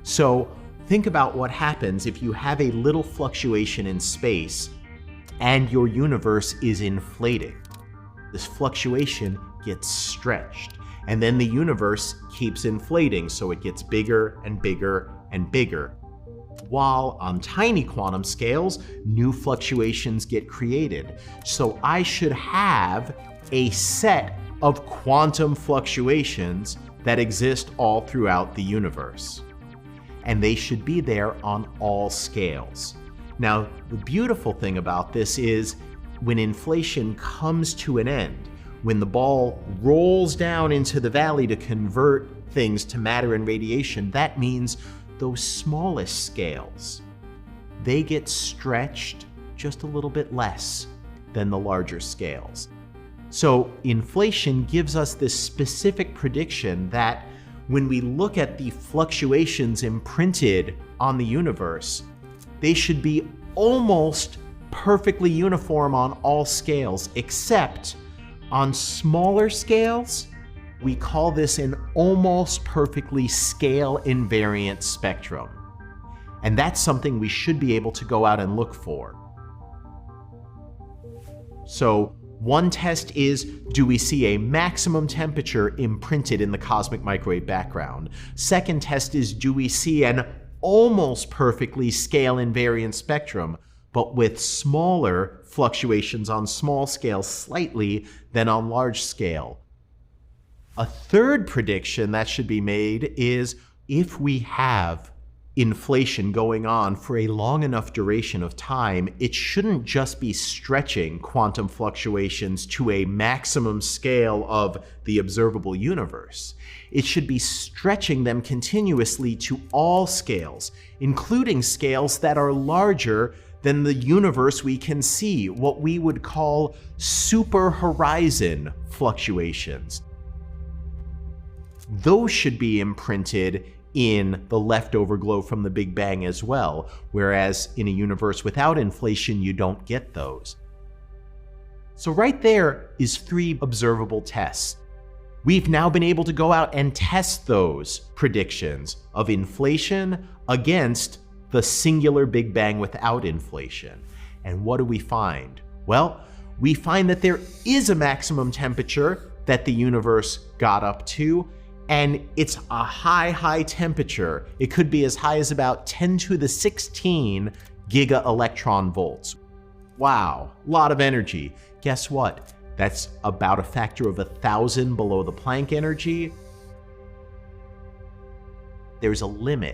So think about what happens if you have a little fluctuation in space and your universe is inflating. This fluctuation gets stretched, and then the universe keeps inflating, so it gets bigger and bigger and bigger. While on tiny quantum scales, new fluctuations get created. So I should have a set of quantum fluctuations that exist all throughout the universe. And they should be there on all scales. Now, the beautiful thing about this is when inflation comes to an end, when the ball rolls down into the valley to convert things to matter and radiation, that means those smallest scales, they get stretched just a little bit less than the larger scales. So inflation gives us this specific prediction that when we look at the fluctuations imprinted on the universe, they should be almost perfectly uniform on all scales, except on smaller scales. We call this an almost perfectly scale invariant spectrum. And that's something we should be able to go out and look for. So one test is, do we see a maximum temperature imprinted in the cosmic microwave background? Second test is, do we see an almost perfectly scale invariant spectrum, but with smaller fluctuations on small scale slightly than on large scale? A third prediction that should be made is, if we have inflation going on for a long enough duration of time, it shouldn't just be stretching quantum fluctuations to a maximum scale of the observable universe. It should be stretching them continuously to all scales, including scales that are larger than the universe we can see, what we would call super horizon fluctuations. Those should be imprinted in the leftover glow from the Big Bang as well, whereas in a universe without inflation, you don't get those. So right there is 3 observable tests. We've now been able to go out and test those predictions of inflation against the singular Big Bang without inflation. And what do we find? Well, we find that there is a maximum temperature that the universe got up to, and it's a high temperature. It could be as high as about 10 to the 16 giga electron volts. Wow, a lot of energy. Guess what? That's about a factor of 1,000 below the Planck energy. There's a limit